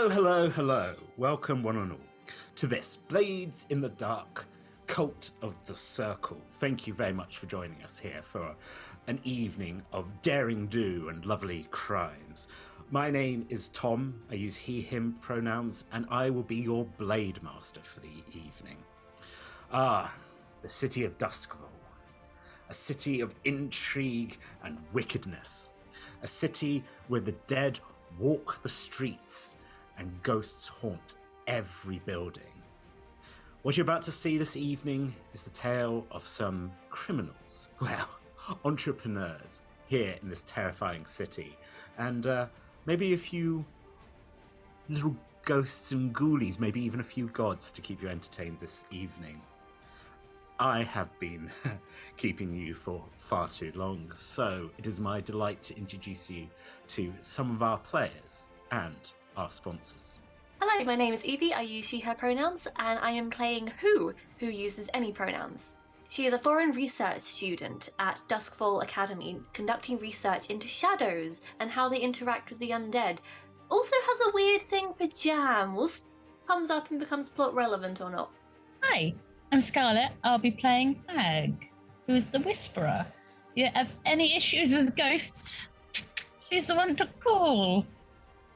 Hello, hello, hello. Welcome, one and all, to this Blades in the Dark Cult of the Circle. Thank you very much for joining us here for an evening of daring do and lovely crimes. My name is Tom. I use he, him pronouns, and I will be your Blade Master for the evening. The city of Doskvol. A city of intrigue and wickedness. A city where the dead walk the streets and ghosts haunt every building. What you're about to see this evening is the tale of some criminals, entrepreneurs here in this terrifying city, and maybe a few little ghosts and ghoulies, maybe even a few gods to keep you entertained this evening. I have been keeping you for far too long, so it is my delight to introduce you to some of our players and our sponsors. Hello, my name is Evie. I use she, her pronouns, and I am playing who uses any pronouns. She is a foreign research student at Doskvol Academy, conducting research into shadows and how they interact with the undead. Also has a weird thing for jam. We'll see if it comes up and becomes plot relevant or not. Hi, I'm Scarlett. I'll be playing Hag, who is the Whisperer. You have any issues with ghosts? She's the one to call.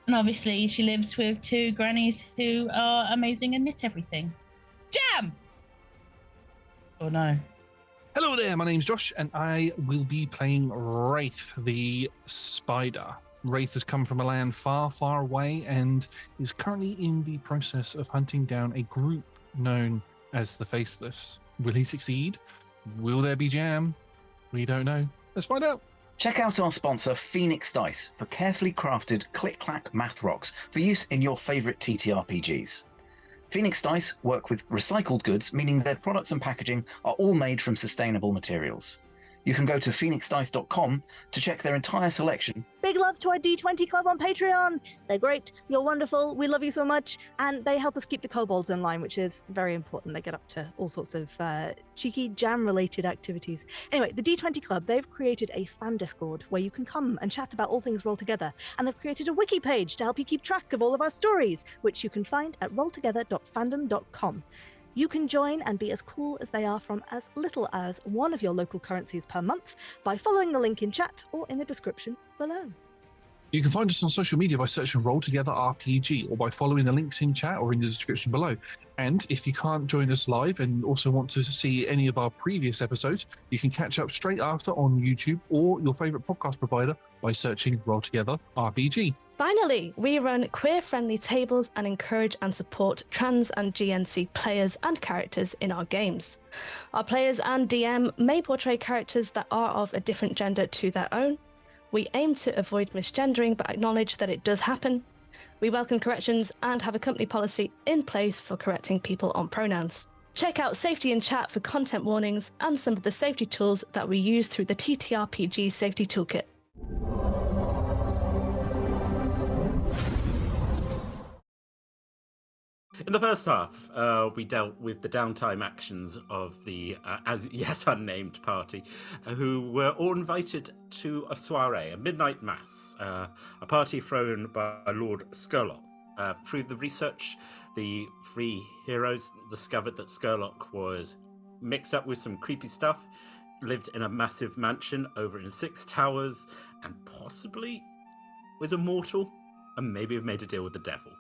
And obviously, she lives with two grannies who are amazing and knit everything. Jam! Oh no. Hello there, my name's Josh, and I will be playing Wraith, the Spider. Wraith has come from a land far, far away and is currently in the process of hunting down a group known as the Faceless. Will he succeed? Will there be jam? We don't know. Let's find out. Check out our sponsor, Phoenix Dice, for carefully crafted click-clack math rocks for use in your favourite TTRPGs. Phoenix Dice work with recycled goods, meaning their products and packaging are all made from sustainable materials. You can go to phoenixdice.com to check their entire selection. Big love to our D20 Club on Patreon. They're great. You're wonderful. We love you so much. And they help us keep the kobolds in line, which is very important. They get up to all sorts of cheeky jam-related activities. Anyway, the D20 Club, they've created a fan Discord where you can come and chat about all things Roll Together. And they've created a wiki page to help you keep track of all of our stories, which you can find at rolltogether.fandom.com. You can join and be as cool as they are from as little as one of your local currencies per month by following the link in chat or in the description below. You can find us on social media by searching Roll Together RPG or by following the links in chat or in the description below. And if you can't join us live and also want to see any of our previous episodes, you can catch up straight after on YouTube or your favourite podcast provider by searching Roll Together RPG. Finally, we run queer-friendly tables and encourage and support trans and GNC players and characters in our games. Our players and DM may portray characters that are of a different gender to their own. We aim to avoid misgendering but acknowledge that it does happen. We welcome corrections and have a company policy in place for correcting people on pronouns. Check out Safety in Chat for content warnings and some of the safety tools that we use through the TTRPG Safety Toolkit. In the first half, we dealt with the downtime actions of the as yet unnamed party, who were all invited to a soiree, a midnight mass, a party thrown by Lord Skurlock. Through the research, the three heroes discovered that Skurlock was mixed up with some creepy stuff, lived in a massive mansion over in 6 towers, and possibly was immortal, and maybe have made a deal with the devil.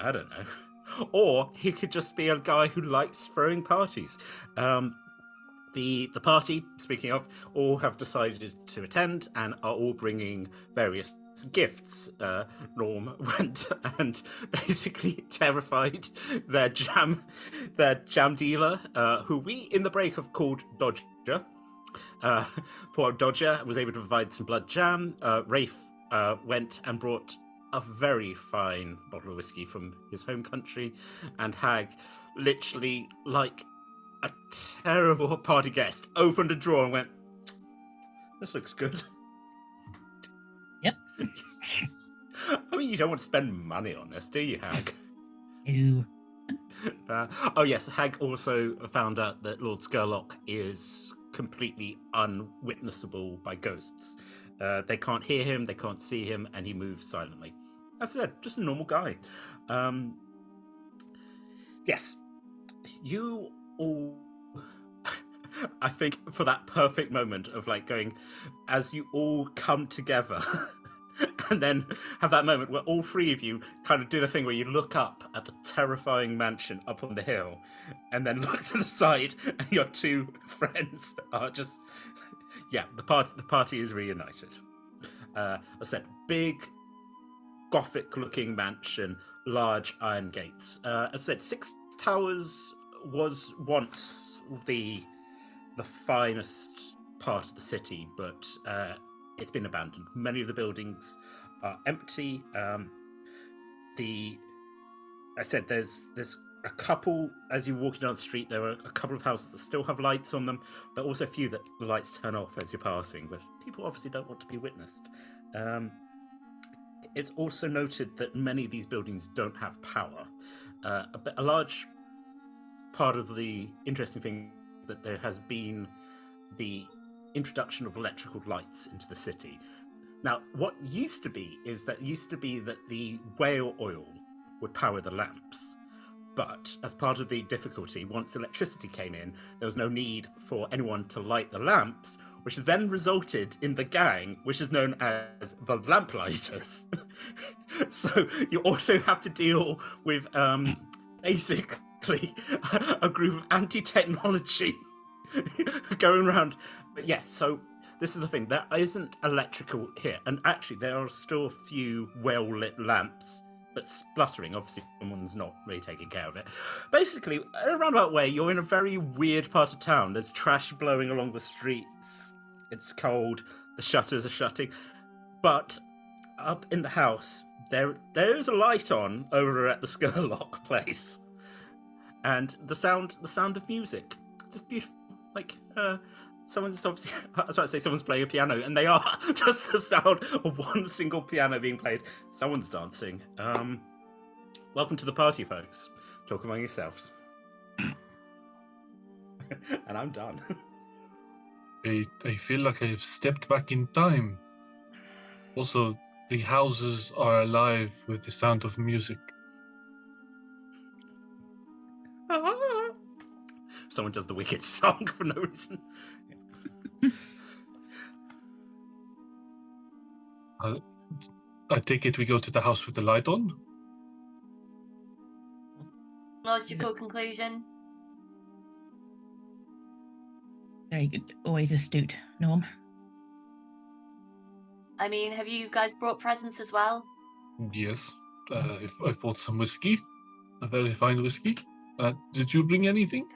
I don't know. Or he could just be a guy who likes throwing parties. The party, speaking of, all have decided to attend and are all bringing various gifts. Norm went and basically terrified their jam dealer, who we in the break have called Dodger. Poor Dodger was able to provide some blood jam. Rafe went and brought a very fine bottle of whiskey from his home country, and Hag, literally like a terrible party guest, opened a drawer and went, "This looks good." Yep. I mean, you don't want to spend money on this, do you, Hag? Ew. Oh yes, Hag also found out that Lord Skurlock is completely unwitnessable by ghosts. They can't hear him, they can't see him, and he moves silently. as I said, just a normal guy. Yes, you all. I think for that perfect moment of like going, as you all come together, and then have that moment where all three of you kind of do the thing where you look up at the terrifying mansion up on the hill, and then look to the side, and your two friends are just, yeah, the party is reunited. I said, big, Gothic-looking mansion, large iron gates. As I said, Six Towers was once the finest part of the city, but it's been abandoned. Many of the buildings are empty. I said there's a couple, as you're walking down the street, there are a couple of houses that still have lights on them, but also a few that the lights turn off as you're passing, but people obviously don't want to be witnessed. It's also noted that many of these buildings don't have power. A large part of the interesting thing that there has been the introduction of electrical lights into the city. Now, what used to be that the whale oil would power the lamps. But as part of the difficulty, once electricity came in, there was no need for anyone to light the lamps, which has then resulted in the gang, which is known as the Lamplighters. So you also have to deal with basically a group of anti-technology going around. But yes, so this is the thing. There isn't electrical here. And actually, there are still a few well-lit lamps, but spluttering. Obviously, someone's not really taking care of it. Basically, in a roundabout way, you're in a very weird part of town. There's trash blowing along the streets. It's cold. The shutters are shutting. But up in the house, there is a light on over at the Skurlock place. And the sound of music. Just beautiful. Like, someone's obviously, I was about to say someone's playing a piano, and they are. Just the sound of one single piano being played. Someone's dancing. Welcome to the party, folks. Talk among yourselves. And I'm done. I feel like I've stepped back in time. Also, the houses are alive with the sound of music. Someone does the Wicked song for no reason. I take it we go to the house with the light on? Logical conclusion. Very good. Always astute, Norm. I mean, have you guys brought presents as well? Yes. I've bought some whiskey. A very fine whiskey. Did you bring anything?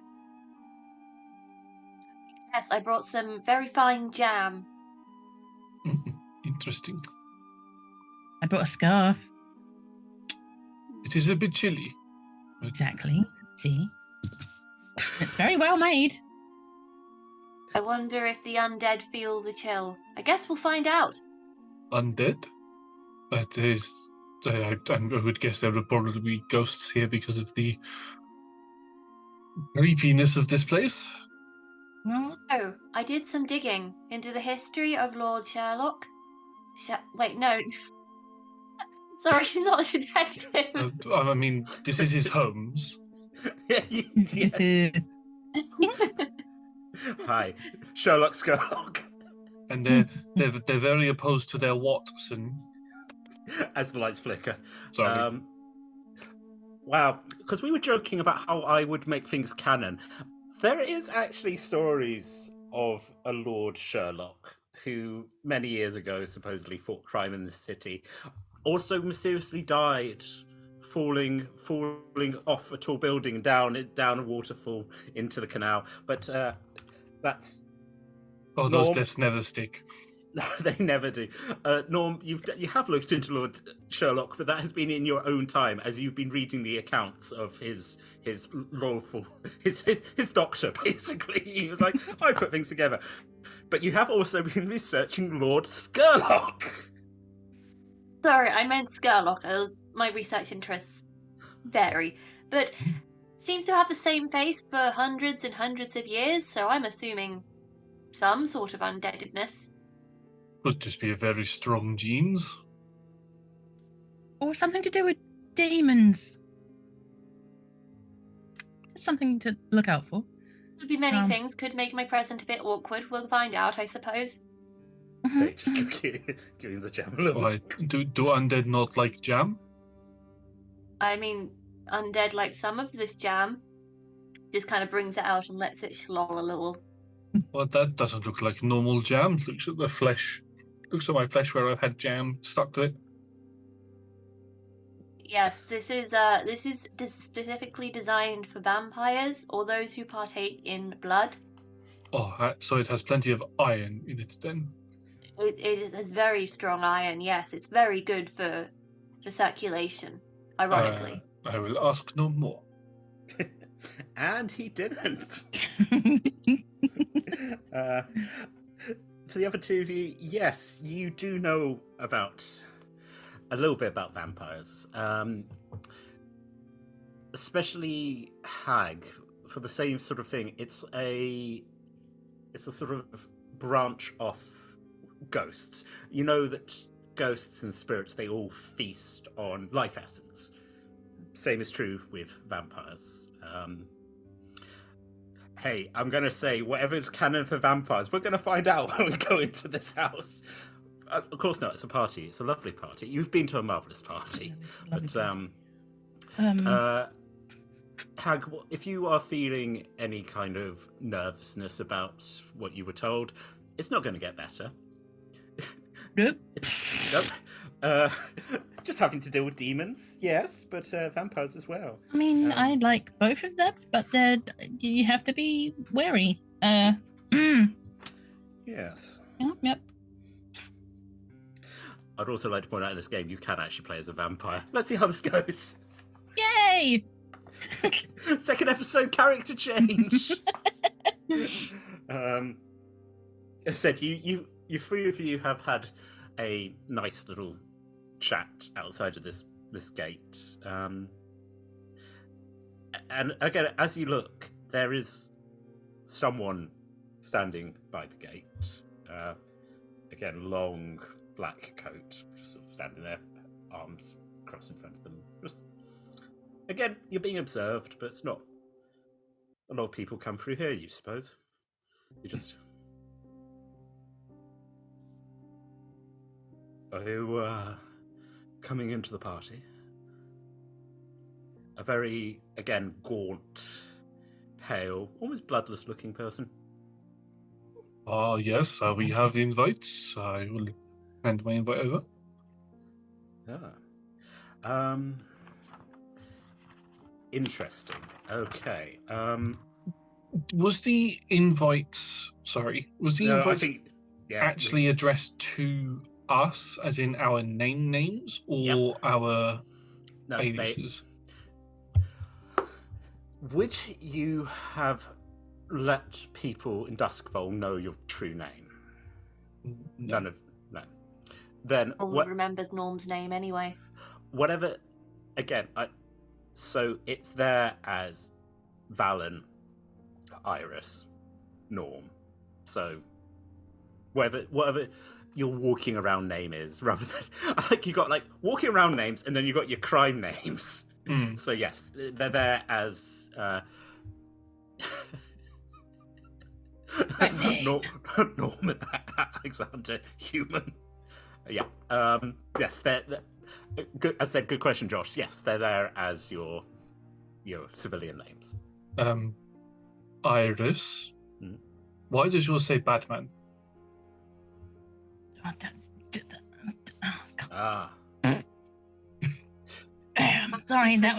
Yes, I brought some very fine jam. Interesting. I brought a scarf. It is a bit chilly. Exactly. See? It's very well made. I wonder if the undead feel the chill. I guess we'll find out. Undead? That is... I would guess there would probably be ghosts here because of the creepiness of this place. Well, Oh, I did some digging into the history of Lord Sherlock. Wait, no. Sorry, she's not a detective. I mean, this is his homes. Yeah. Hi, Sherlock Skurlock. And they're very opposed to their Watson. As the lights flicker. Sorry. Wow, because we were joking about how I would make things canon. There is actually stories of a Lord Sherlock who many years ago supposedly fought crime in the city, also mysteriously died falling off a tall building down a waterfall into the canal. But that's... Oh, those deaths never stick. No, they never do. Norm, you have looked into Lord Sherlock, but that has been in your own time as you've been reading the accounts of his lawful, his doctor, basically. He was like, I put things together. But you have also been researching Lord Skurlock. Sorry, I meant Skurlock. My research interests vary. But seems to have the same face for hundreds and hundreds of years, so I'm assuming some sort of undeadedness. Could just be a very strong genes. Or something to do with demons. Something to look out for. Could be many things. Could make my present a bit awkward. We'll find out, I suppose. They just giving the jam a little. Why, do undead not like jam? I mean, undead like some of this jam. Just kind of brings it out and lets it sloll a little. Well, that doesn't look like normal jam. It looks at the flesh. Looks at my flesh where I've had jam stuck to it. Yes, this is specifically designed for vampires or those who partake in blood. Oh, so it has plenty of iron in it then. It has very strong iron. Yes, it's very good for circulation. Ironically, I will ask no more. And he didn't. For the other two of you, yes, you do know a little bit about vampires. Especially Hag, for the same sort of thing. It's a sort of branch off ghosts. You know that ghosts and spirits, they all feast on life essence. Same is true with vampires. Hey, I'm going to say, whatever's canon for vampires, we're going to find out when we go into this house. Of course not, it's a party. It's a lovely party. You've been to a marvellous party. But, Hag, if you are feeling any kind of nervousness about what you were told, it's not going to get better. Nope. Nope. Just having to deal with demons, yes, but vampires as well. I mean, I like both of them, but you have to be wary. Yes. Yep. I'd also like to point out in this game, you can actually play as a vampire. Let's see how this goes. Yay! Second episode, character change. As I said, you three of you have had a nice little chat outside of this gate. And again, as you look, there is someone standing by the gate. Again, long black coat, just sort of standing there, arms crossed in front of them. Just, again, you're being observed, but it's not a lot of people come through here, you suppose. You just... Are you coming into the party? A very, again, gaunt, pale, almost bloodless looking person. Yes, we have invites. I will hand my invite over. Interesting. Okay. Was the invite I think, actually addressed to us, as in our names, or our aliases? Would you have let people in Doskvol know your true name? No. No. Then no one remembers Norm's name anyway. Whatever. Again, so it's there as Valen, Iris, Norm. So whatever your walking around name is, rather than I think you got like walking around names, and then you got your crime names. So yes, they're there as Norman Alexander Human. Yeah. Yes, they're good. I said, good question, Josh. Yes, they're there as your civilian names. Iris. Why does yours say Batman? Sorry, that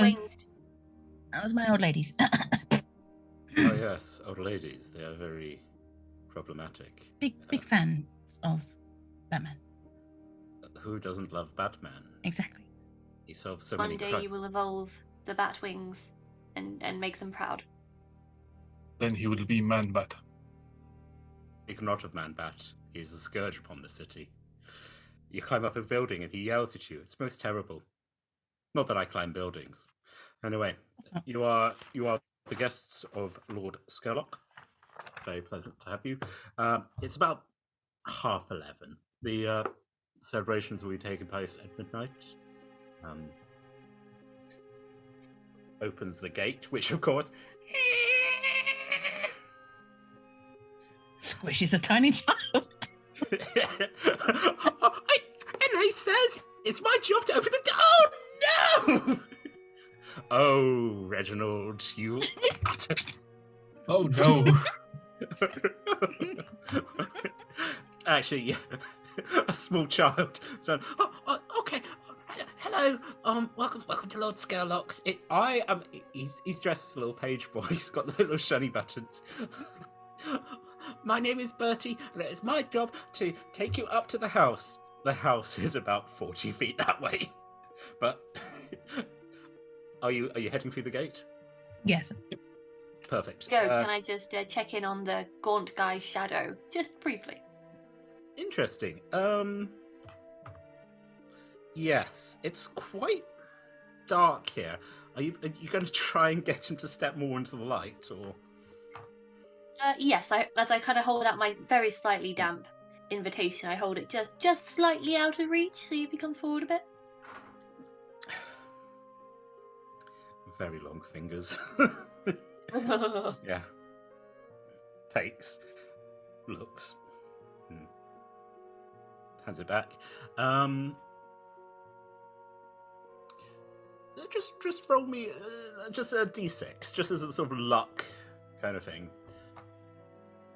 was my old ladies. Oh yes, old ladies. They are very problematic. Big fans of Batman. Who doesn't love Batman? Exactly. He solves so many crimes. One day you will evolve the Batwings and make them proud. Then he will be Man-Bat. Speak not of Man-Bat. He is a scourge upon the city. You climb up a building and he yells at you. It's most terrible. Not that I climb buildings. Anyway, you are the guests of Lord Skurlock. Very pleasant to have you. It's about 11:30. The celebrations will be taking place at midnight. Opens the gate, which of course Squishes a tiny child. And he says it's my job to open the door. Oh no! Oh, Reginald, you utter. Oh no. Actually, yeah, a small child. So, okay. Hello. Welcome to Lord Scarlocks. He's dressed as a little page boy. He's got the little shiny buttons. My name is Bertie, and it is my job to take you up to the house. The house is about 40 feet that way. But are you heading through the gate? Yes. Perfect. Go, can I just check in on the gaunt guy's shadow? Just briefly. Interesting. Yes, it's quite dark here. Are you going to try and get him to step more into the light, or? Yes, as I kind of hold out my very slightly damp invitation, I hold it just slightly out of reach, see if he comes forward a bit. Very long fingers. Yeah. Takes. Looks. Hands it back. Just roll me just a d6, just as a sort of luck kind of thing.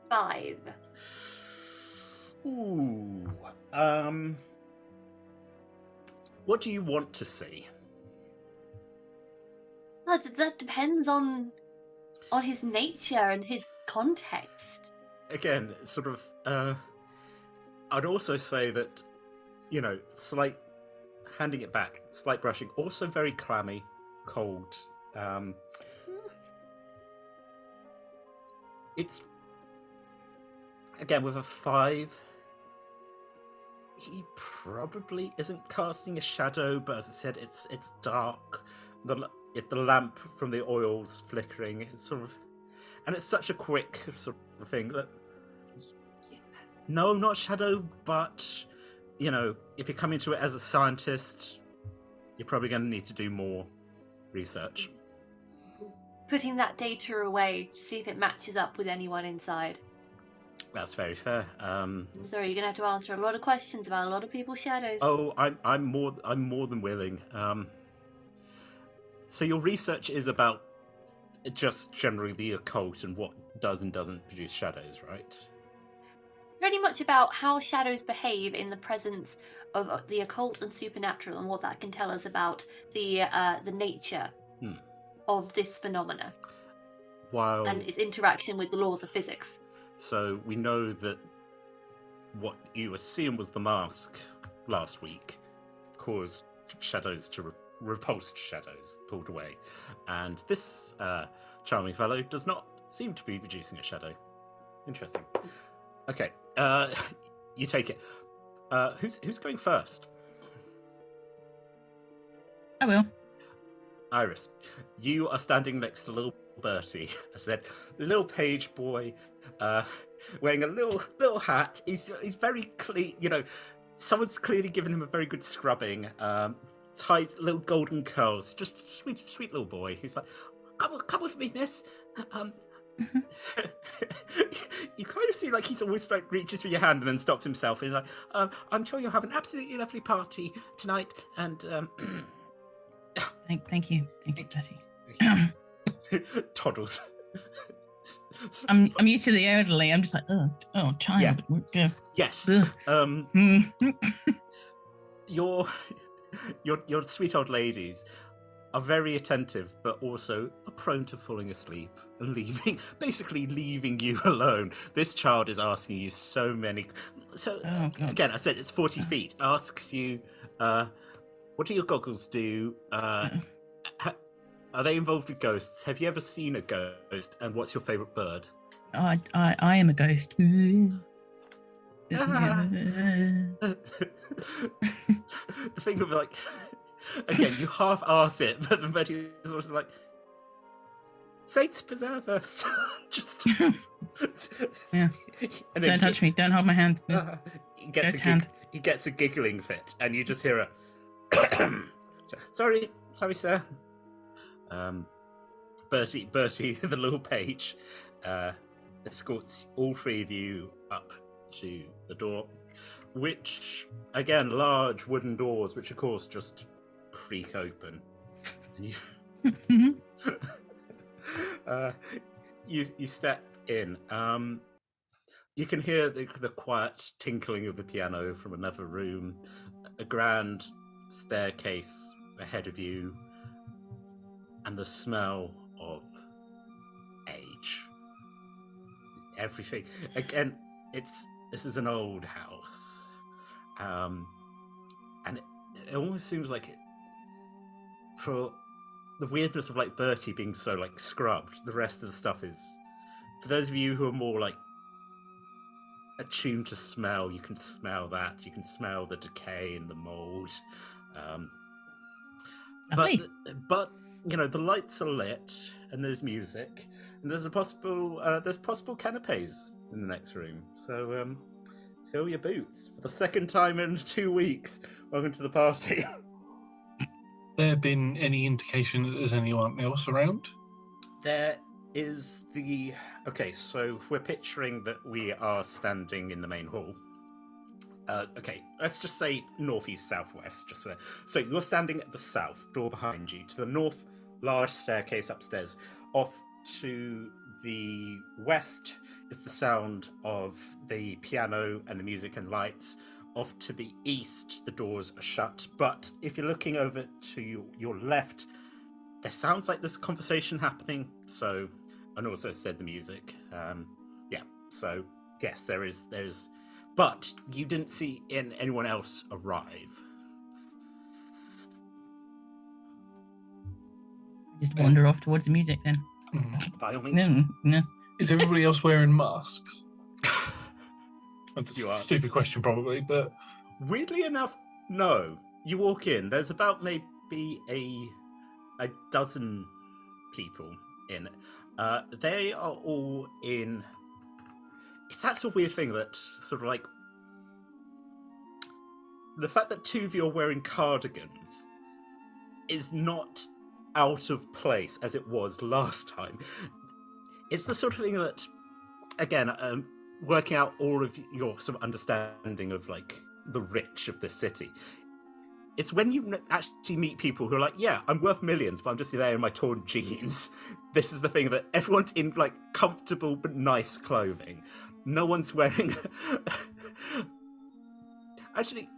5. Ooh. What do you want to see? That depends on his nature and his context. Again, sort of. I'd also say that, slight handing it back, slight brushing, also very clammy, cold. It's again with a 5. He probably isn't casting a shadow, but as I said, it's dark. If the lamp from the oil's flickering, it's sort of, and it's such a quick sort of thing that. No, not shadow, but, if you come into it as a scientist, you're probably going to need to do more research. Putting that data away to see if it matches up with anyone inside. That's very fair. I'm sorry, you're going to have to answer a lot of questions about a lot of people's shadows. Oh, I'm more than willing. So your research is about just generally the occult and what does and doesn't produce shadows, right? Very much about how shadows behave in the presence of the occult and supernatural, and what that can tell us about the nature of this phenomena. And its interaction with the laws of physics. So we know that what you assume was the mask last week caused shadows to repulsed shadows pulled away, and this charming fellow does not seem to be producing a shadow. Interesting. Okay, you take it. Who's going first? I will. Iris, you are standing next to little Bertie. I said, little page boy, wearing a little hat. He's very clean. Someone's clearly given him a very good scrubbing. Tight little golden curls. Just a sweet little boy. Who's like, come with me, miss. You kind of see like he's always like reaches for your hand and then stops himself. He's like, I'm sure you'll have an absolutely lovely party tonight. And Thank you, Betty. Toddles. I'm used to the elderly. I'm just like, oh, child. Yeah. Yes. Your sweet old ladies are very attentive, but also are prone to falling asleep and leaving you alone. This child is asking you so many. So again, I said it's 40 feet. Asks you, what do your goggles do? Are they involved with ghosts? Have you ever seen a ghost? And what's your favourite bird? I am a ghost. The thing of like, again, you half-arse it, but then Betty is also like, Saints preserve us. Just yeah. And don't touch me. Don't hold my hand. He gets a giggling fit, and you just hear a Sorry, sir. Bertie, the little page, escorts all three of you up to the door, which, again, large wooden doors, which of course just creak open. And you step in. You can hear the quiet tinkling of the piano from another room, a grand staircase ahead of you, and the smell of age. Everything. Again, this is an old house. And it almost seems like for the weirdness of like Bertie being so like scrubbed, the rest of the stuff is, for those of you who are more like attuned to smell, you can smell that. You can smell the decay and the mold. But you know, the lights are lit and there's music and there's possible canapes in the next room. So fill your boots for the second time in 2 weeks. Welcome to the party. There been any indication that there's anyone else around? There is okay, so we're picturing that we are standing in the main hall. Okay, let's just say northeast, southwest, just so you're standing at the south, door behind you. To the north, large staircase upstairs. Off to the west is the sound of the piano and the music and lights. Off to the east, the doors are shut. But if you're looking over to your left, there sounds like there's a conversation happening. So, and also said the music. Yeah. So yes, there is. But you didn't see anyone else arrive. Just wander off towards the music then. By all means. No. Is everybody else wearing masks? That's You a are. stupid question, probably, but Weirdly enough, no. You walk in. There's about maybe a dozen people in. They are all in. That's a weird thing that sort of like the fact that two of you are wearing cardigans is not out of place as it was last time. It's the sort of thing that, again, working out all of your sort of understanding of like the rich of the city. It's when you actually meet people who are like, yeah, I'm worth millions, but I'm just there in my torn jeans. This is the thing that everyone's in like comfortable but nice clothing. No one's wearing. Actually,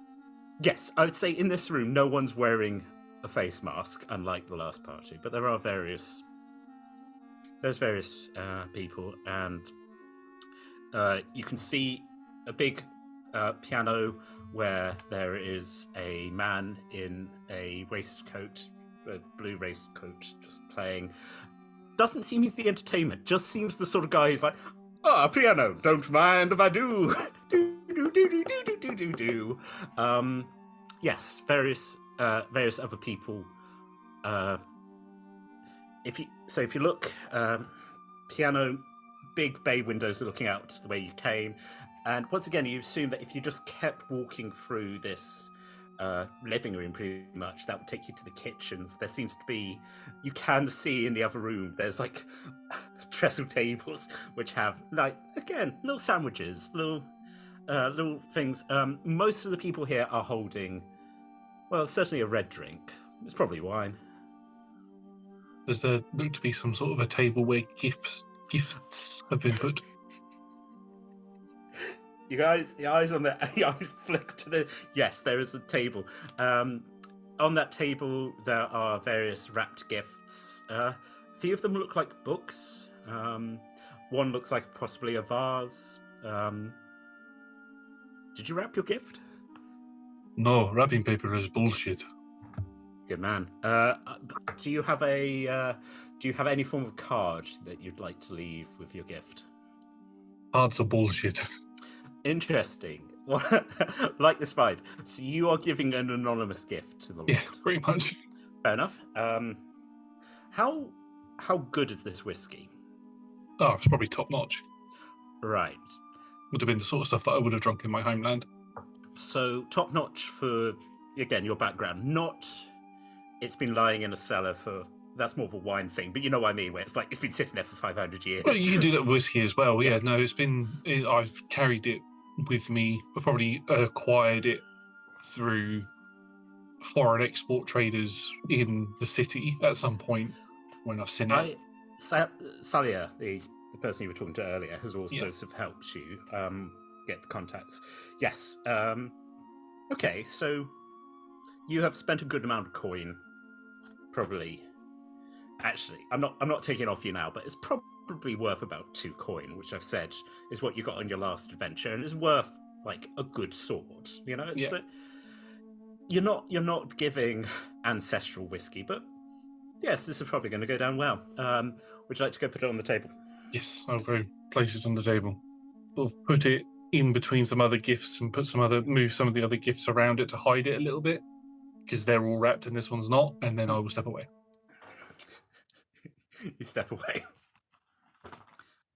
yes, I would say in this room, no one's wearing a face mask, unlike the last party. But there are various people, and you can see a big piano where there is a man in a blue waistcoat, just playing. Doesn't seem he's the entertainment, just seems the sort of guy who's like, piano, don't mind if I do. Do. Yes, various other people. If you look, piano, big bay windows are looking out the way you came. And once again, you assume that if you just kept walking through this living room, pretty much, that would take you to the kitchens. There seems to be, you can see in the other room, there's like trestle tables, which have, like, again, little sandwiches, little things. Most of the people here are holding, well, certainly a red drink. It's probably wine. does there look to be some sort of a table where gifts have been put? Your eyes flick to the. Yes, there is a table. On that table, there are various wrapped gifts. A few of them look like books. One looks like possibly a vase. Did you wrap your gift? No, wrapping paper is bullshit. Good man. Do you have any form of card that you'd like to leave with your gift? Cards are bullshit. Interesting. Like this vibe. So you are giving an anonymous gift to the Lord. Yeah, pretty much. Fair enough. How good is this whiskey? Oh, it's probably top notch. Right. Would have been the sort of stuff that I would have drunk in my homeland. So top notch for, again, your background. Not it's been lying in a cellar for. That's more of a wine thing, but you know what I mean. Where it's like it's been sitting there for 500 years. Well, you can do that with whiskey as well. Yeah, no, I've carried it with me. I've probably acquired it through foreign export traders in the city at some point when I've seen it. Salia, the person you were talking to earlier, has also Yeah. sort of helped you get the contacts. Yes. Okay, so you have spent a good amount of coin, probably. Actually, I'm not taking it off you now, but it's probably worth about 2 coin, which I've said is what you got on your last adventure, and it's worth like a good sword. You know, it's, you're not giving ancestral whiskey, but yes, this is probably going to go down well. Would you like to go put it on the table? Yes, I'll go place it on the table. Sort of put it in between some other gifts and move some of the other gifts around it to hide it a little bit, because they're all wrapped and this one's not, and then I will step away. You step away.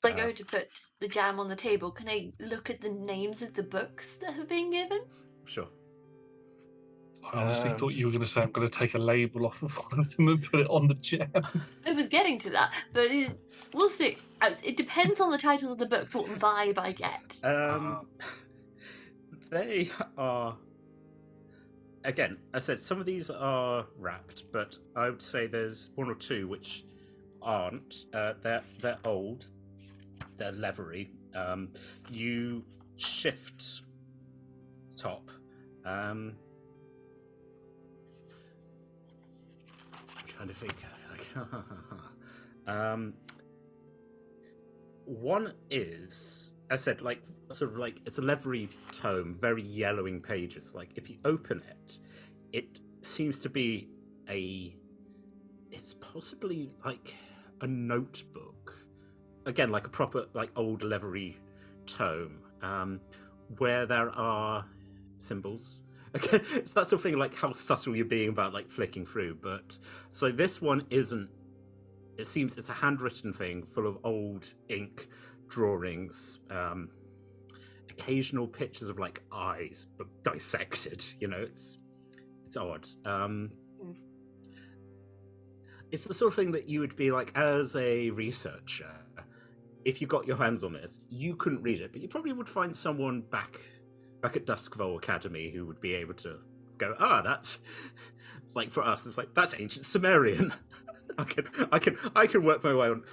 I go to put the jam on the table. Can I look at the names of the books that have been given? Sure. I honestly thought you were going to say I'm going to take a label off of one of them and put it on the jam. I was getting to that, but we'll see. It depends on the titles of the books, what vibe I get. They are... Again, I said some of these are wrapped, but I would say there's 1 or 2 which aren't. They're old. They're leathery. You shift top. I'm trying to think. One is, I said, like sort of like it's a leathery tome, very yellowing pages. Like if you open it, it seems to be it's possibly like a notebook. Again, like a proper like old leathery tome, where there are symbols. Okay, it's that sort of thing, like how subtle you're being about like flicking through. But so this one isn't. It seems it's a handwritten thing full of old ink drawings, occasional pictures of like eyes, but dissected. You know, it's odd. It's the sort of thing that you would be like, as a researcher, if you got your hands on this, you couldn't read it, but you probably would find someone back at Doskvol Academy who would be able to go, that's like for us, it's like that's ancient Sumerian. I can work my way on.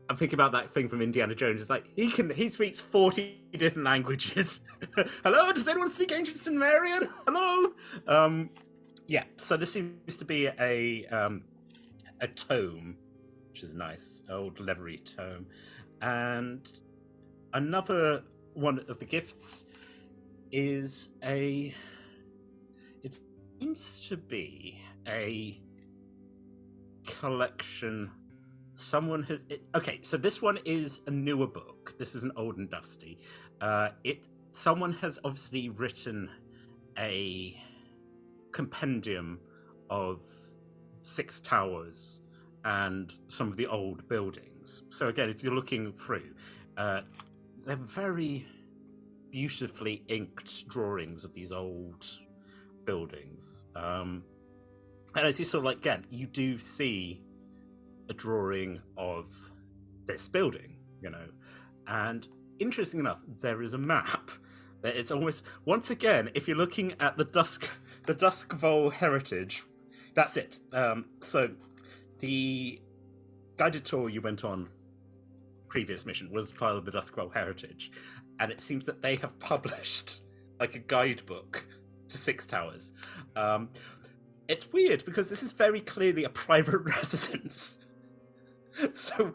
I'm thinking about that thing from Indiana Jones. It's like he speaks 40 different languages. Hello, does anyone speak ancient Sumerian? Hello. Yeah. So this seems to be a tome, which is a nice old leathery tome, and another one of the gifts is it seems to be a collection. Someone has okay, so this one is a newer book. This is an old and dusty. Someone has obviously written a compendium of 6 towers and some of the old buildings. So again, if you're looking through, they're very beautifully inked drawings of these old buildings. And as you sort of like, again, you do see a drawing of this building, you know. And interesting enough, there is a map. It's almost, once again, if you're looking at the Doskvol heritage, that's it. So the guided tour you went on previous mission was part of the Doskvol heritage, and it seems that they have published like a guidebook to 6 towers. It's weird because this is very clearly a private residence. So,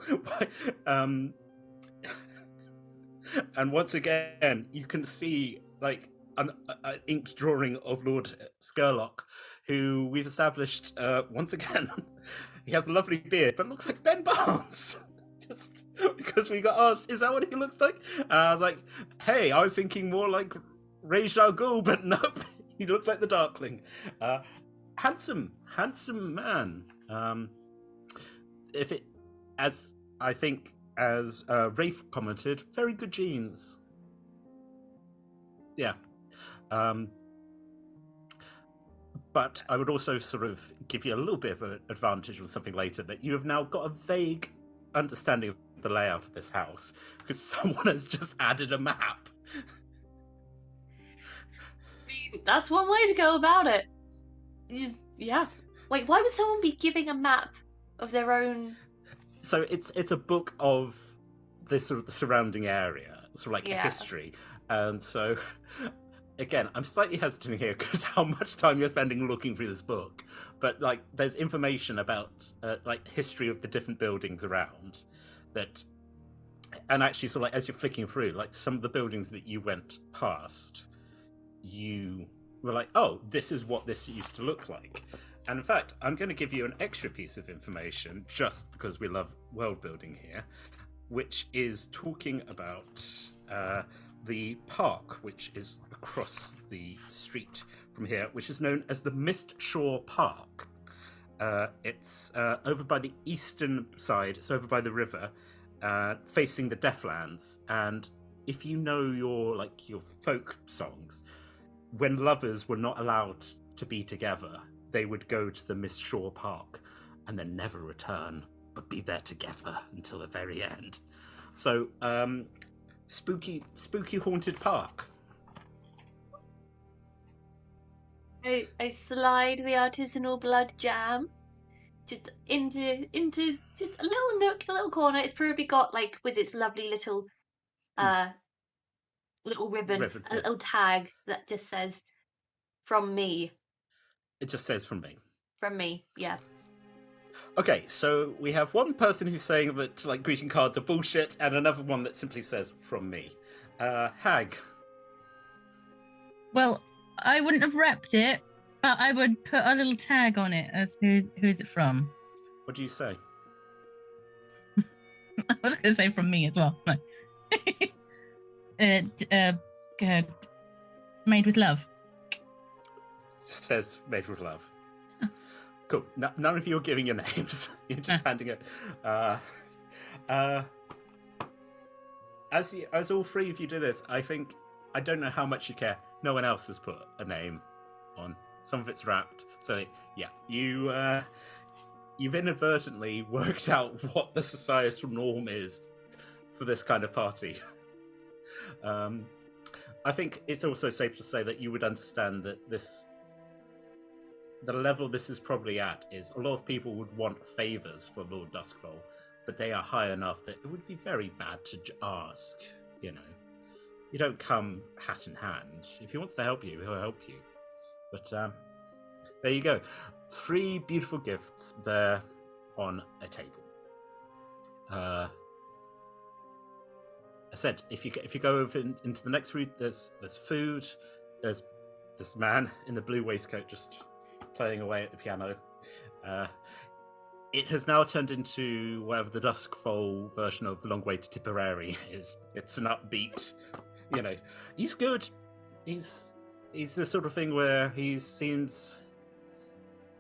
and once again, you can see like an inked drawing of Lord Skurlock, who we've established once again. He has a lovely beard, but looks like Ben Barnes. Just because we got asked, is that what he looks like? I was like, hey, I was thinking more like Ra's al Ghul, but nope, he looks like the Darkling. Handsome man. As Rafe commented, very good genes. Yeah. But I would also sort of give you a little bit of an advantage on something later, that you have now got a vague understanding of the layout of this house because someone has just added a map. That's one way to go about it. Yeah. Like, why would someone be giving a map of their own? So it's a book of this sort of the surrounding area, sort of like a history. And so, again, I'm slightly hesitant here because how much time you're spending looking through this book. But like, there's information about like history of the different buildings around that, and actually, sort of like as you're flicking through, like some of the buildings that you went past, you were like, oh, this is what this used to look like. And in fact, I'm going to give you an extra piece of information just because we love world building here, which is talking about the park, which is across the street from here, which is known as the Mist Shore Park. It's over by the eastern side. It's over by the river, facing the Deathlands. And if you know your folk songs, when lovers were not allowed to be together, they would go to the Mist Shore Park and then never return, but be there together until the very end. So, spooky haunted park. I slide the artisanal blood jam just into just a little nook, a little corner. It's probably got, like, with its lovely little little ribbon, a little tag that just says "From me." It just says "From me." From me, yeah. Okay, so we have one person who's saying that like greeting cards are bullshit, and another one that simply says "From me." Hag. Well, I wouldn't have repped it, but I would put a little tag on it as who's it from. What do you say? I was going to say "From me" as well. No. Made with love. Says "Made with love." Cool. None of you are giving your names. You're just handing it. As all three of you do this, I don't know how much you care. No one else has put a name on. Some of it's wrapped. So yeah, you've inadvertently worked out what the societal norm is for this kind of party. I think it's also safe to say that you would understand that the level this is probably at is a lot of people would want favors for Lord Doskvol, but they are high enough that it would be very bad to ask, you know. You don't come hat in hand. If he wants to help you, he'll help you. But there you go. 3 beautiful gifts there on a table. I said, if you go over into the next room, there's food. There's this man in the blue waistcoat just playing away at the piano. It has now turned into whatever the Doskvol version of Long Way to Tipperary is. It's an upbeat, you know. He's good. He's the sort of thing where he seems.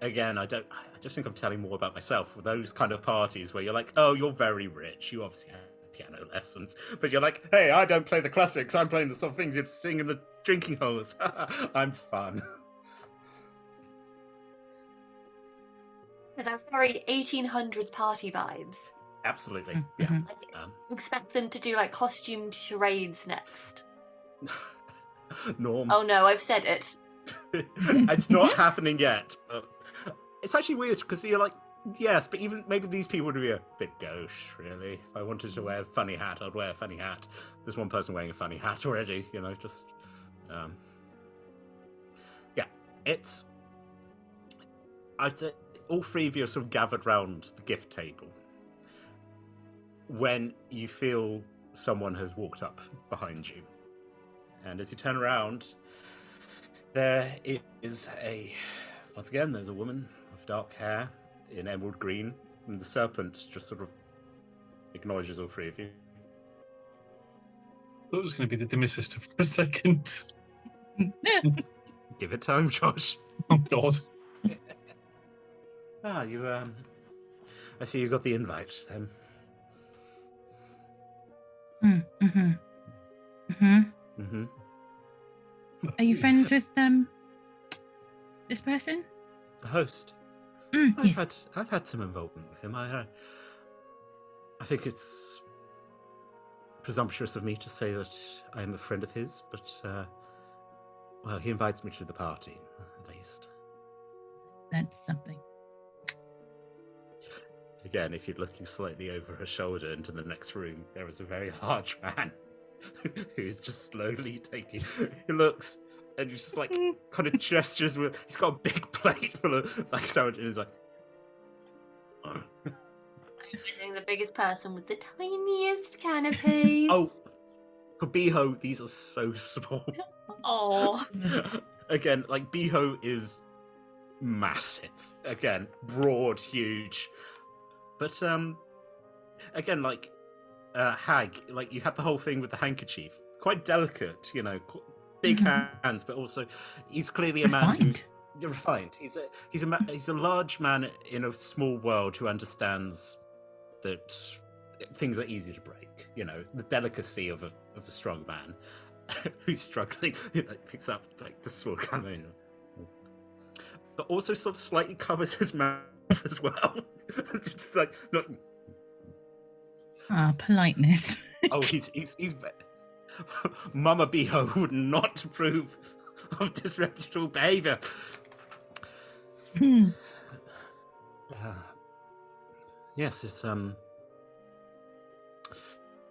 Again, I just think I'm telling more about myself with those kind of parties where you're like, oh, you're very rich. You obviously have piano lessons, but you're like, hey, I don't play the classics. I'm playing the sort of things you'd sing in the drinking halls. I'm fun. That's very 1800s party vibes. Absolutely. Mm-hmm. Yeah. Like, expect them to do like costumed charades next. Norm. Oh no, I've said it. It's not happening yet. But it's actually weird because you're like, yes, but even maybe these people would be a bit gauche, really. If I wanted to wear a funny hat, I'd wear a funny hat. There's one person wearing a funny hat already, you know, just. Yeah, it's. I'd say all 3 of you are sort of gathered round the gift table when you feel someone has walked up behind you. And as you turn around, there is once again, there's a woman with dark hair in emerald green, and the serpent just sort of acknowledges all 3 of you. I thought it was going to be the Dimmer sister for a second. Give it time, Josh. Oh, God. You, I see you got the invite, then. Mm-hmm. Mm-hmm. Mm-hmm. Are you friends with This person? The host. Yes. I've had some involvement with him. I think it's presumptuous of me to say that I am a friend of his, but well, he invites me to the party, at least. That's something. Again, if you're looking slightly over her shoulder into the next room, there is a very large man who is just slowly taking. He looks and he's just like kind of gestures with. He's got a big plate full of like sandwich, and he's like. I'm visiting the biggest person with the tiniest canapes. Oh, for Beho, these are so small. Oh. Again, like Beho is massive. Again, broad, huge. But again, like Hag, like you had the whole thing with the handkerchief. Quite delicate, you know, big hands, but also he's clearly a man who's refined. He's a large man in a small world who understands that things are easy to break. You know, the delicacy of a strong man who's struggling. You know, picks up like the small camera, but also sort of slightly covers his mouth as well. It's just like not. Politeness. Oh, he's Mama Beho would not approve of disreputable behaviour. Yes, it's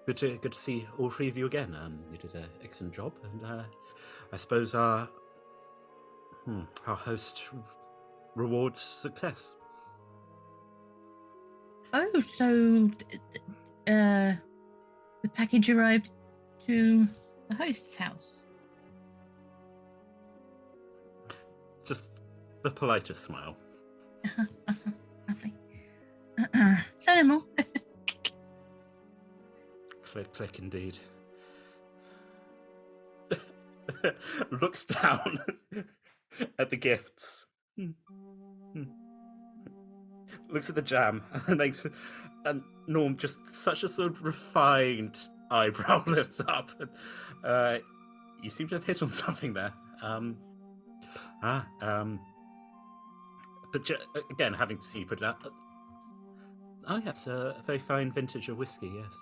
good to see all three of you again. You did an excellent job, and I suppose our host rewards success. Oh, so the package arrived to the host's house. Just the politest smile. Lovely. Say no more. Click, click, indeed. Looks down at the gifts. Looks at the jam and makes, and Norm just such a sort of refined eyebrow lifts up. You seem to have hit on something there. But again, having seen you put it out. Oh yes, a very fine vintage of whiskey. Yes.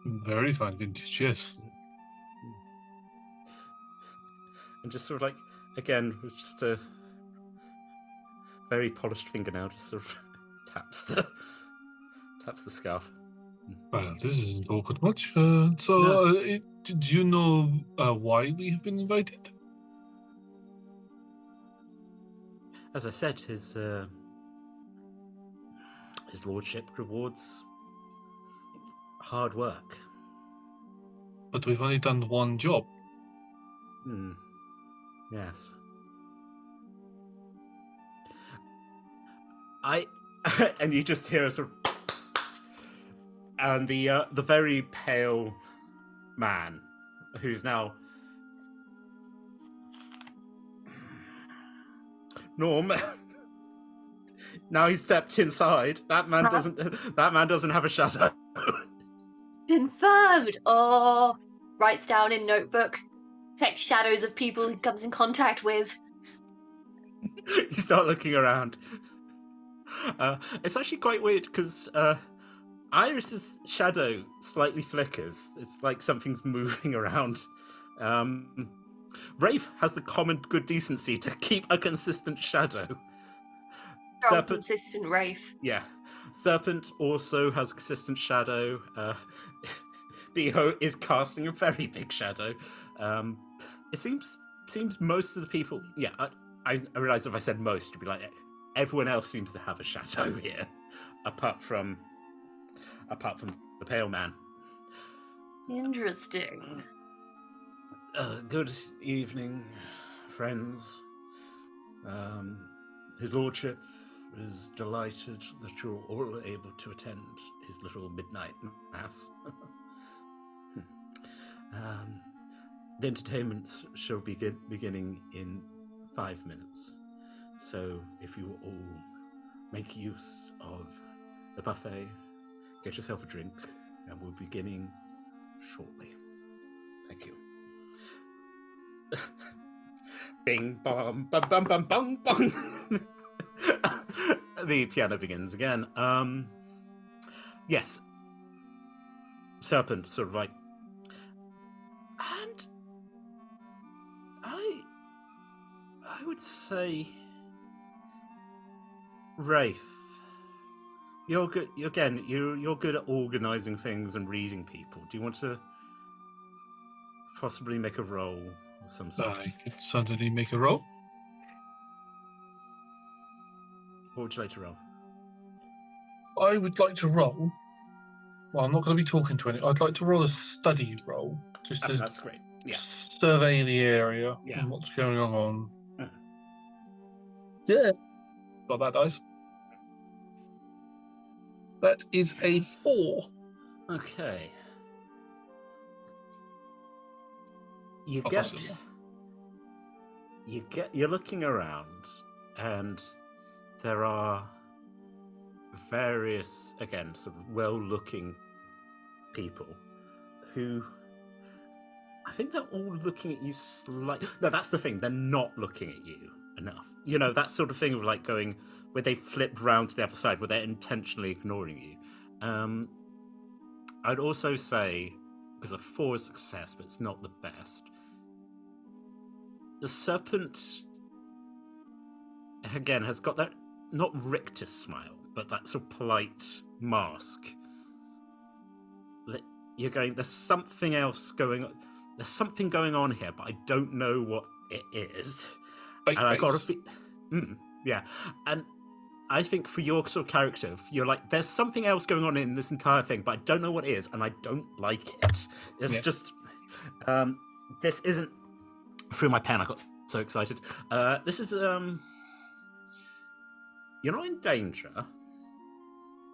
Very fine vintage, yes. And just sort of like, again, with just a very polished fingernail, just sort of taps the scarf. Well, this isn't awkward much. Do you know why we have been invited? As I said, his lordship rewards hard work. But we've only done one job. Yes. And you just hear a sort of, and the very pale man, who's now Norm. Now he's stepped inside. That man doesn't have a shadow. Confirmed. Oh, writes down in notebook. Detect shadows of people he comes in contact with. You start looking around. It's actually quite weird because Iris's shadow slightly flickers. It's like something's moving around. Rafe has the common good decency to keep a consistent shadow. Consistent Rafe. Yeah. Serpent also has a consistent shadow. Beho is casting a very big shadow. It seems most of the people. Yeah, I realize if I said most, it'd be like everyone else seems to have a shadow here, apart from the pale man. Interesting. Good evening, friends. His lordship is delighted that you're all able to attend his little midnight mass. The entertainment shall begin beginning in 5 minutes. So if you all make use of the buffet, get yourself a drink, and we're beginning shortly. Thank you. Bing, bong, bum, bum, bum, bong, bong. The piano begins again. Yes. Serpent, sort of like. And I would say, Rafe, you're good. Again, you're good at organizing things and reading people. Do you want to possibly make a roll of some sort? I could certainly make a roll. What would you like to roll? I would like to roll. Well, I'm not going to be talking to any. I'd like to roll a study roll, just to That's great. Yeah. survey the area Yeah. and what's going on. Yeah. Got that, dice. That is a 4. Okay. Possible. You're looking around, and there are various, again, sort of well-looking people who, I think they're all looking at you slightly. No, that's the thing. They're not looking at you enough. You know, that sort of thing of like going where they flipped round to the other side, where they're intentionally ignoring you. I'd also say, because a 4 is success, but it's not the best. The serpent, again, has got that, not rictus smile, but that sort of polite mask. You're going, there's something else going on. There's something going on here, but I don't know what it is. Fake And I got a face. yeah. And I think for your sort of character, you're like, there's something else going on in this entire thing, but I don't know what it is, and I don't like it. It's just, this isn't, through my pen, I got so excited. This is, you're not in danger,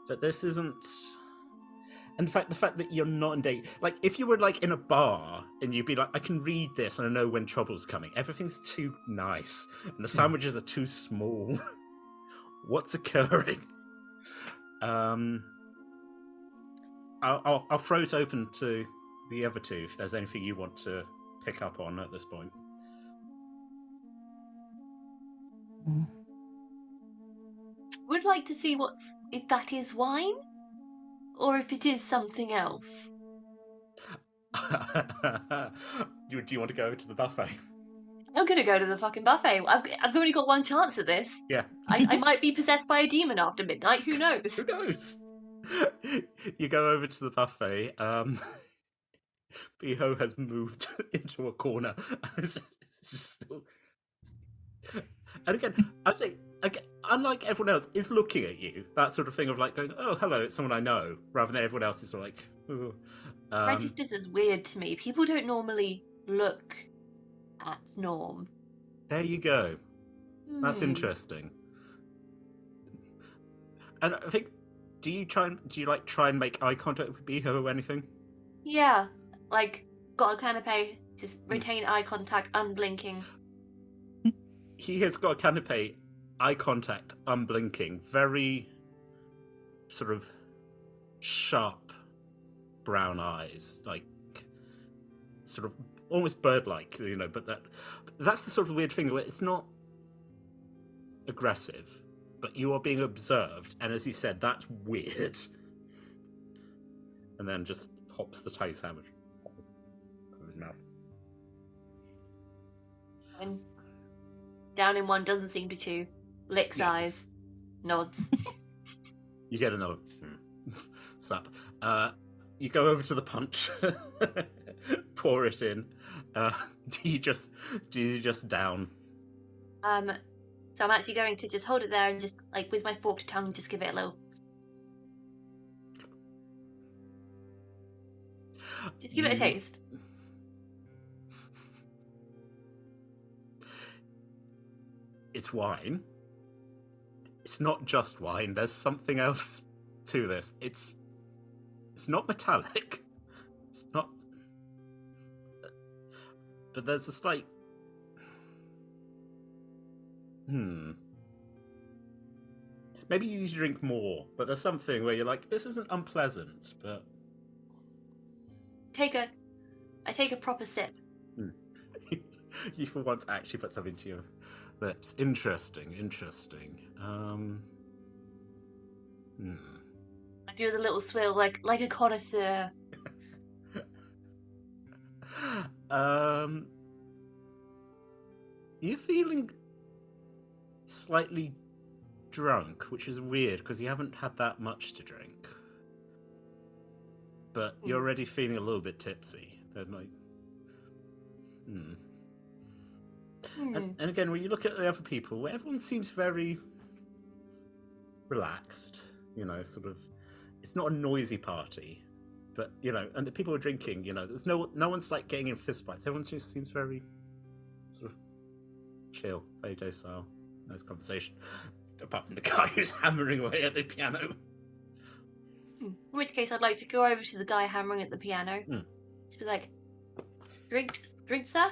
but this isn't, in fact, the fact that you're not in danger, like, if you were, like, in a bar, and you'd be like, I can read this, and I know when trouble's coming. Everything's too nice, and the sandwiches are too small. What's occurring? I'll throw it open to the other two if there's anything you want to pick up on at this point. Would like to see if that is wine, or if it is something else. Do you want to go over to the buffet? I'm gonna go to the fucking buffet. I've only got one chance at this. Yeah. I might be possessed by a demon after midnight. Who knows? Who knows? You go over to the buffet. Beho has moved into a corner. It's just still... And again, I'd say, unlike everyone else, is looking at you. That sort of thing of like going, oh, hello, it's someone I know, rather than everyone else is sort of like, oh. Registers as weird to me. People don't normally look at Norm. There you go. That's interesting. And I think, do you try and make eye contact with Beho or anything? Yeah, like got a canapé, just retain eye contact, unblinking. He has got a canapé, eye contact, unblinking, very sort of sharp brown eyes, like sort of almost bird-like, you know, but that's the sort of weird thing where it's not aggressive, but you are being observed, and as he said, that's weird. And then just pops the tiny sandwich in his mouth. And down in one, doesn't seem to chew. Licks eyes, nods. You get another slap. You go over to the punch, pour it in. Do you just down? So I'm actually going to just hold it there and just, like, with my forked tongue, just give it a little. Just give it a taste. It's wine. It's not just wine. There's something else to this. It's not metallic. It's not. But there's a slight. Maybe you drink more, but there's something where you're like, this isn't unpleasant, but. I take a proper sip. You for once actually put something to your lips. Interesting. I do the little swill like a connoisseur. You're feeling slightly drunk, which is weird because you haven't had that much to drink. But you're already feeling a little bit tipsy. And again, when you look at the other people, everyone seems very relaxed. Sort of. It's not a noisy party, but and the people are drinking. There's no one's like getting in fistfights. Everyone just seems very sort of chill, very docile. Nice conversation. Apart from the guy who's hammering away at the piano. In which case, I'd like to go over to the guy hammering at the piano. Just be like, drink, sir?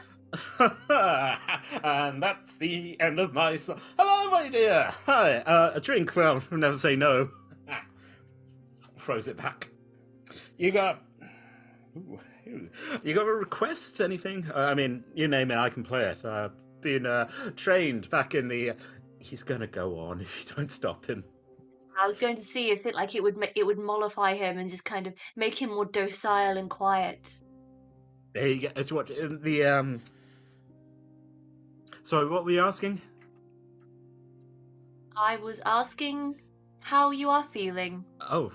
And that's the end of my song. Hello, my dear. Hi. A drink? Well, I'll never say no. Throws it back. You got a request? Anything? I mean, you name it, I can play it. Been trained back in the. He's gonna go on if you don't stop him. I was going to see if it would mollify him and just kind of make him more docile and quiet. There you go. It's what the Sorry, what were you asking? I was asking how you are feeling. Oh,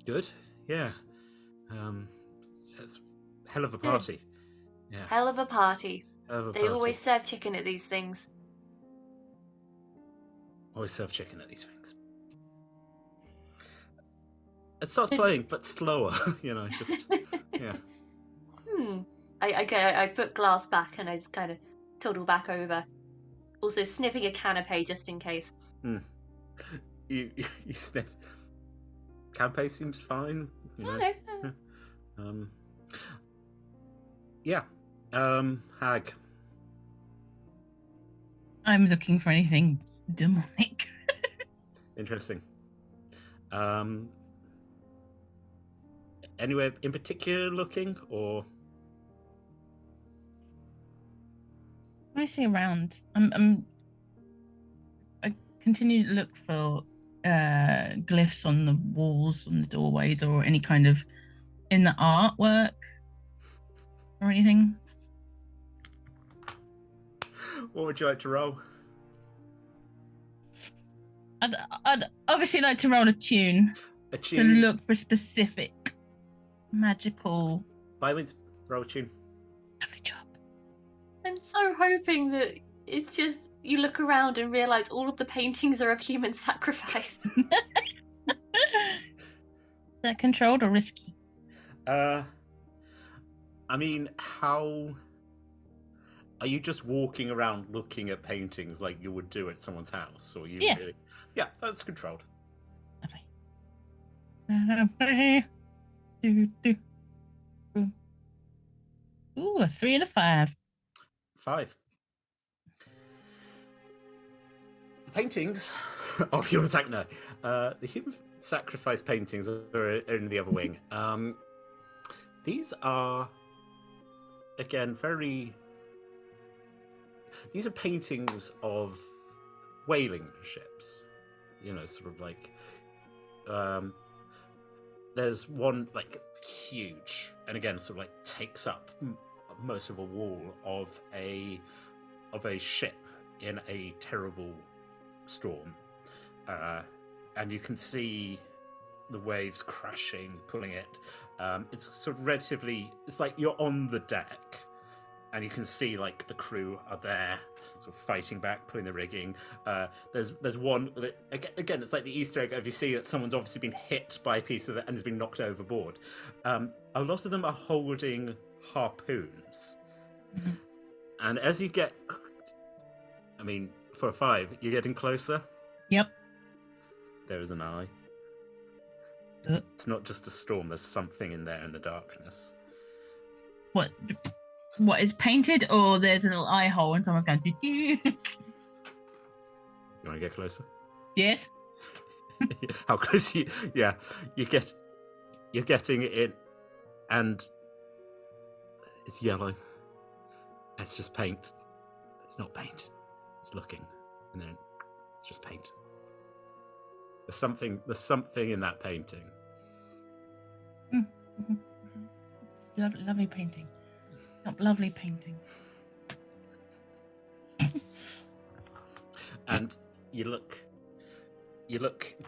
good. Yeah. It's a hell of a party. Yeah. Hell of a party. Hell of a They party. always serve chicken at these things. Always serve chicken at these things. It starts playing, but slower. Just yeah. I put glass back and I just kind of toddle back over. Also sniffing a canapé just in case. You sniff. Canapé seems fine. Okay. Yeah. Hag. I'm looking for anything demonic. Interesting. Anywhere in particular looking, or? When I say around, I continue to look for glyphs on the walls, on the doorways, or any kind of in the artwork or anything. What would you like to roll? I'd obviously like to roll a tune. To look for specific magical. By means, roll a tune. Lovely job. I'm so hoping that it's just you look around and realise all of the paintings are of human sacrifice. Is that controlled or risky? I mean, how are you just walking around looking at paintings like you would do at someone's house, or you? Yes. Really... Yeah, that's controlled. Lovely. Ooh, a 3 and a 5. 5. The paintings of human sacrifice. No, the human sacrifice paintings are in the other wing. These are, again, these are paintings of whaling ships. Sort of like. There's one like huge, and again, sort of like takes up most of a wall of a ship in a terrible storm, and you can see the waves crashing, pulling it. It's sort of relatively. It's like you're on the deck, and you can see like the crew are there, sort of fighting back, pulling the rigging. There's one that, again, it's like the Easter egg. If you see that someone's obviously been hit by a piece of it and has been knocked overboard. A lot of them are holding harpoons, and as you get, for a 5, you're getting closer. Yep. There is an eye. It's not just a storm. There's something in there in the darkness. What is painted, or there's a little eye hole and someone's going. You want to get closer? Yes. How close? You're getting it in, and It's yellow. It's just paint. It's not paint. It's looking, and then it's just paint. There's something in that painting. It's lovely painting. Lovely painting. And you look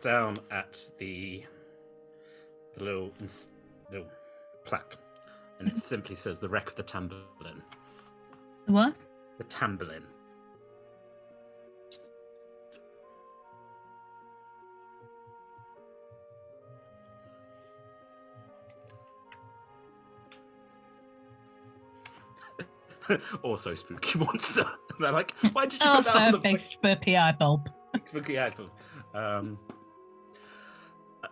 down at the little plaque, and it simply says the wreck of the Tamberlin. The what? The Tamberlin. Also spooky monster. They're like, why did you put that on the big spooky eye bulb? Spooky eye bulb.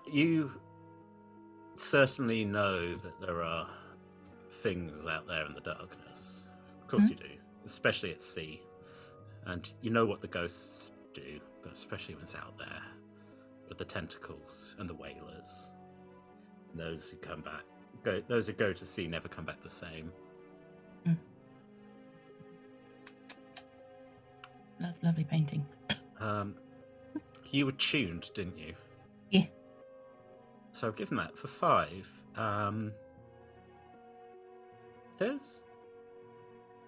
You certainly know that there are things out there in the darkness. Of course you do, especially at sea. And you know what the ghosts do, but especially when it's out there with the tentacles and the whalers. And those who come back, those who go to sea never come back the same. Lovely painting. You were tuned, didn't you? Yeah. So I've given that for 5. There's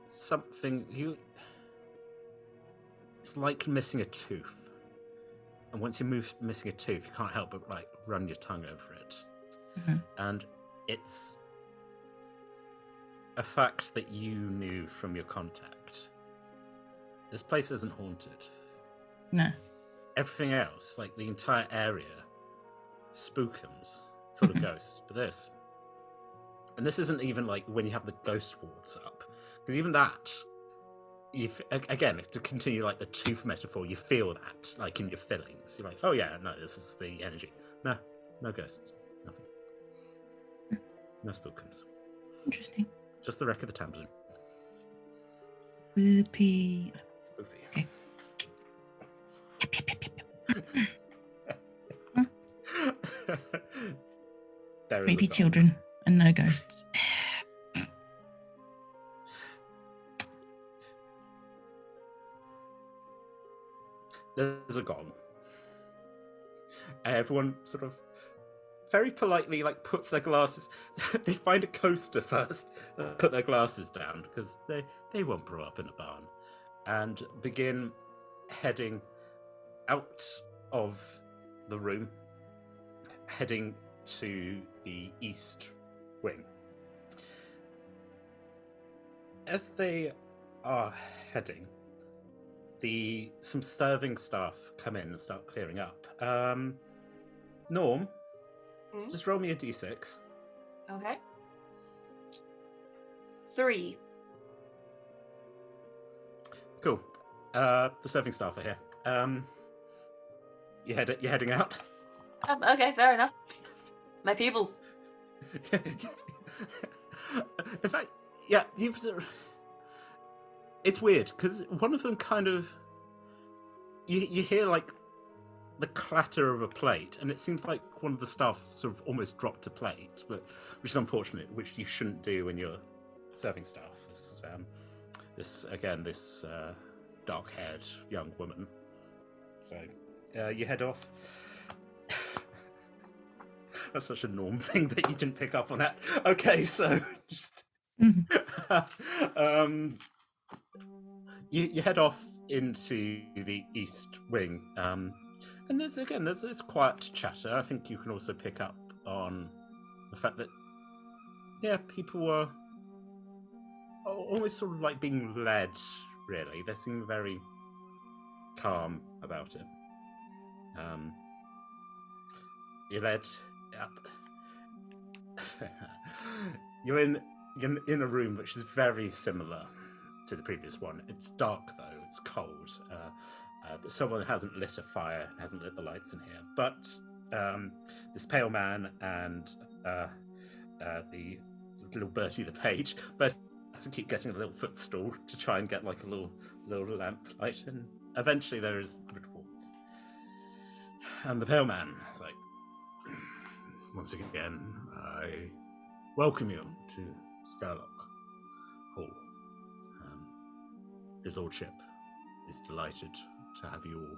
something it's like missing a tooth. And once you missing a tooth, you can't help but like run your tongue over it. And it's a fact that you knew from your contact. This place isn't haunted. No. Everything else, like the entire area, spookums, full of ghosts. But this isn't even like when you have the ghost wards up, because even that, again, to continue like the tooth metaphor, you feel that like in your fillings. You're like, oh yeah, no, this is the energy. No ghosts, nothing, no spookums. Interesting. Just the wreck of the Tamberlin. Spoopy. Okay. Baby children and no ghosts. There's a gong. Everyone sort of very politely like puts their glasses. They find a coaster first, put their glasses down because they won't grow up in a barn, and begin heading out of the room, heading to the east wing. As they are heading, some serving staff come in and start clearing up. Norm, just roll me a d6. Okay. 3. Cool. The serving staff are here. You're heading out? Okay, fair enough. My people. In fact, yeah, it's weird, because one of them kind of... You hear, like, the clatter of a plate, and it seems like one of the staff sort of almost dropped a plate, which is unfortunate, which you shouldn't do when you're serving staff. This dark-haired young woman. So, you head off. That's such a Norm thing that you didn't pick up on that. Okay, so just you head off into the east wing, and there's this quiet chatter. I think you can also pick up on the fact that people were almost sort of like being led. Really, they seem very calm about it. You're led up. You're in a room which is very similar to the previous one. It's dark though. It's cold. Someone hasn't lit a fire, hasn't lit the lights in here. But this pale man and the little Bertie the page, but has to keep getting a little footstool to try and get like a little lamp light, and eventually there is warmth. And the pale man is like, once again, I welcome you to Skylock. His Lordship is delighted to have you all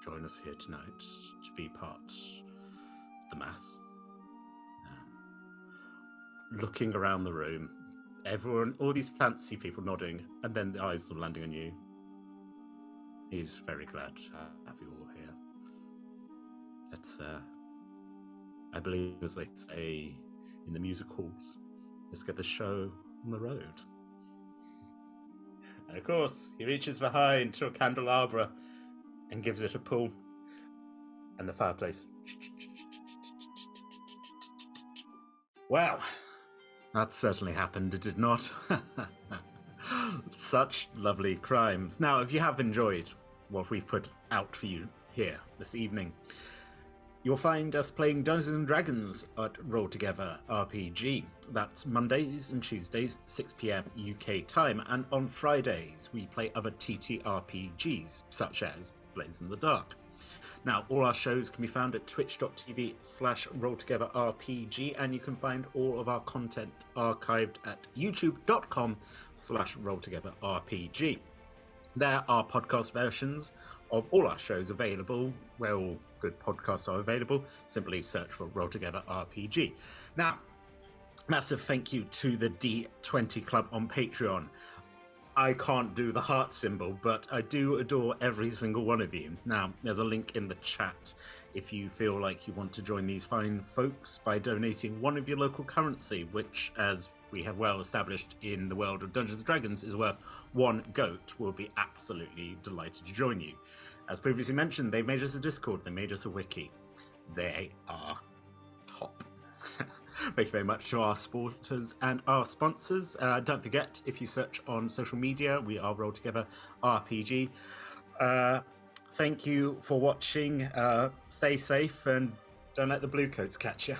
join us here tonight to be part of the Mass. Looking around the room, everyone, all these fancy people nodding, and then the eyes are landing on you. He's very glad to have you all here. Let's, I believe, as they say in the music halls, let's get the show on the road. And of course, he reaches behind to a candelabra and gives it a pull. And the fireplace. Well, that certainly happened, did it not? Such lovely crimes. Now, if you have enjoyed what we've put out for you here this evening, you'll find us playing Dungeons & Dragons at Roll Together RPG. That's Mondays and Tuesdays, 6 p.m. UK time, and on Fridays we play other TTRPGs, such as Blades in the Dark. Now, all our shows can be found at twitch.tv/rolltogetherrpg, and you can find all of our content archived at youtube.com/rolltogetherrpg. There are podcast versions of all our shows available, where all good podcasts are available. Simply search for Roll Together RPG. Now, massive thank you to the D20 Club on Patreon. I can't do the heart symbol, but I do adore every single one of you. Now, there's a link in the chat if you feel like you want to join these fine folks by donating one of your local currency, which, as we have well established in the world of Dungeons & Dragons, is worth 1 goat. We'll be absolutely delighted to join you. As previously mentioned, they made us a Discord, they made us a wiki. They are top. Thank you very much to our supporters and our sponsors. Don't forget, if you search on social media, we are Roll Together RPG. Thank you for watching. Stay safe and don't let the blue coats catch you.